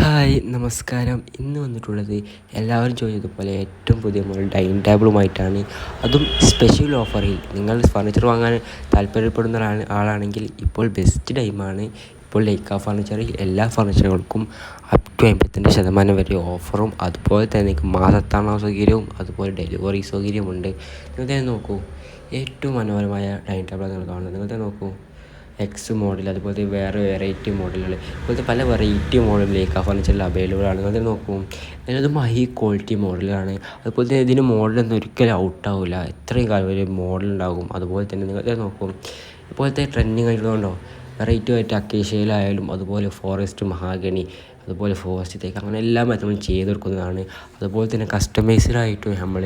Hi നമസ്കാരം. ഇന്ന് വന്നിട്ടുള്ളത് എല്ലാവരും ചോദിച്ചതുപോലെ ഏറ്റവും പുതിയ മോഡൽ ഡൈനിങ് ടേബിളുമായിട്ടാണ്. അതും സ്പെഷ്യൽ ഓഫറിൽ. നിങ്ങൾ ഫർണിച്ചർ വാങ്ങാൻ താല്പര്യപ്പെടുന്ന ആളാണെങ്കിൽ ഇപ്പോൾ ബെസ്റ്റ് ടൈമാണ്. ഇപ്പോൾ ലൈക്ക ഫർണിച്ചറിൽ എല്ലാ ഫർണിച്ചറുകൾക്കും അപ് ടു 55% വരെ ഓഫറും അതുപോലെ തന്നെ മാസത്താണ സൗകര്യവും അതുപോലെ ഡെലിവറി സൗകര്യമുണ്ട്. നിങ്ങൾ നോക്കൂ, ഏറ്റവും മനോഹരമായ ഡൈനിങ് ടേബിളാണ് നിങ്ങൾ കാണുന്നത്. നിങ്ങൾ നോക്കൂ, എക്സ് മോഡൽ, അതുപോലത്തെ വേറെ വെറൈറ്റി മോഡലുകൾ, ഇപ്പോഴത്തെ പല വെറൈറ്റി മോഡലിലേക്ക് ഫർണിച്ചറിൽ അവൈലബിൾ ആണ്. അത് നോക്കും, അതിനതും ഹൈ ക്വാളിറ്റി മോഡലാണ്. അതുപോലെ തന്നെ ഇതിന് മോഡലൊന്നും ഒരിക്കലും ഔട്ടാവില്ല, എത്രയും കാലം ഒരു മോഡൽ ഉണ്ടാകും. അതുപോലെ തന്നെ നിങ്ങൾ നോക്കും, ഇപ്പോഴത്തെ ട്രെൻഡിങ് ആയിട്ടുണ്ടോ, വെറൈറ്റി ആയിട്ട് അക്കേഷ്യയിലായാലും അതുപോലെ ഫോറസ്റ്റ് മഹാഗണി, അതുപോലെ ഫോറസ്റ്റ് തേക്ക്, അങ്ങനെ എല്ലാം നമ്മൾ ചെയ്ത് കൊടുക്കുന്നതാണ്. അതുപോലെ തന്നെ കസ്റ്റമൈസ്ഡായിട്ടും നമ്മൾ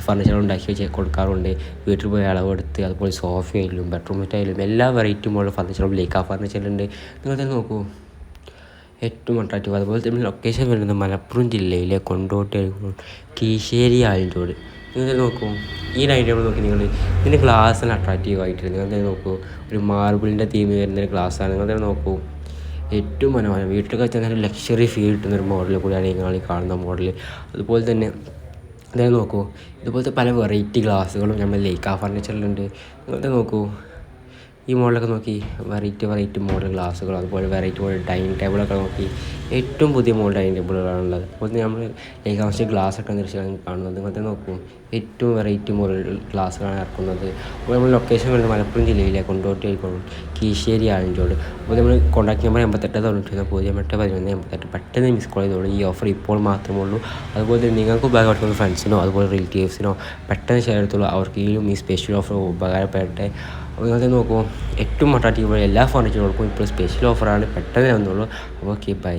ഫർണിച്ചർ ഉണ്ടാക്കി കൊടുക്കാറുണ്ട്. വീട്ടിൽ പോയി അളവെടുത്ത് അതുപോലെ സോഫയായാലും ബെഡ്റൂം സെറ്റായാലും എല്ലാ വെറൈറ്റി മോഡൽ ഫർണിച്ചറും ലേക്കാ ഫർണിച്ചറിലുണ്ട്. നിങ്ങൾ തന്നെ നോക്കൂ, ഏറ്റവും അട്രാക്റ്റീവ്. അതുപോലെ തന്നെ ലൊക്കേഷൻ വരുന്നത് മലപ്പുറം ജില്ലയിലെ കൊണ്ടോട്ടി കീശ്ശേരി ആലഞ്ചോട്. നിങ്ങൾ നോക്കൂ, ഈ ഡൈനിങ് ടേബിൾ നോക്കി നിങ്ങൾ, ഇതിൻ്റെ ഗ്ലാസ്സിന് അട്രാക്റ്റീവ് ആയിട്ടില്ല. നിങ്ങൾ തന്നെ നോക്കൂ, ഒരു മാർബിളിൻ്റെ തീം വരുന്നൊരു ഗ്ലാസ്സാണ്. നിങ്ങൾ തന്നെ നോക്കൂ, ഏറ്റവും മനോഹരം, വീട്ടിലൊക്കെ വെച്ചാൽ നല്ല ലക്ഷറി ഫീൽ കിട്ടുന്നൊരു മോഡൽ കൂടിയാണ് നിങ്ങൾ ഈ കാണുന്ന മോഡൽ. അതുപോലെ തന്നെ അതായത് നോക്കൂ, ഇതുപോലത്തെ പല വെറൈറ്റി ഗ്ലാസ്സുകളും നമ്മൾ ലേക്കാ ഫർണിച്ചറിലുണ്ട്. നിങ്ങൾ നോക്കൂ, ഈ മോഡലൊക്കെ നോക്കി, വെറൈറ്റി മോഡൽ ഗ്ലാസ്സുകൾ, അതുപോലെ വെറൈറ്റി മോഡൽ ഡൈനിങ് ടേബിളൊക്കെ നോക്കി, ഏറ്റവും പുതിയ മോഡൽ ഡൈനിങ് ടേബിളുകളാണുള്ളത്. അതുപോലെ തന്നെ നമ്മൾ ലേക്കാവശ്യ ഗ്ലാസ്സൊക്കെ നിർമ്മിച്ചാണ് കാണുന്നത്. ഇങ്ങനത്തെ നോക്കും, ഏറ്റവും വെറൈറ്റി മോഡൽ ഗ്ലാസ്സുകളാണ് ഇറക്കുന്നത്. അപ്പോൾ നമ്മൾ ലൊക്കേഷൻ വരുന്നത് മലപ്പുറം ജില്ലയിലെ കൊണ്ടോട്ടി കീശ്ശേരി ആലഞ്ചോട്. അപ്പോൾ നമ്മൾ കോൺടാക്ട് നമ്പർ 88 പെട്ടെന്ന് മിസ് കോൾ ചെയ്തോളൂ. ഈ ഓഫർ ഇപ്പോൾ മാത്രമേ ഉള്ളൂ. അതുപോലെ തന്നെ നിങ്ങൾക്ക് ഉപകാരപ്പെടുന്ന ഫ്രണ്ട്സിനോ അതുപോലെ റിലേറ്റീവ്സിനോ പെട്ടെന്ന് ഷെയർ ചെയ്തോളൂ. അവർക്കെങ്കിലും ഈ സ്പെഷ്യൽ ഓഫർ ഉപകാരപ്പെടട്ടെ. അപ്പോൾ നിങ്ങൾ നോക്കൂ, ഏറ്റവും അട്രാക്റ്റീവ് എല്ലാ ഫർണിച്ചറുകൾക്കും ഇപ്പോൾ സ്പെഷ്യൽ ഓഫറാണ്. പെട്ടെന്ന് വന്നോളൂ. Okay, by.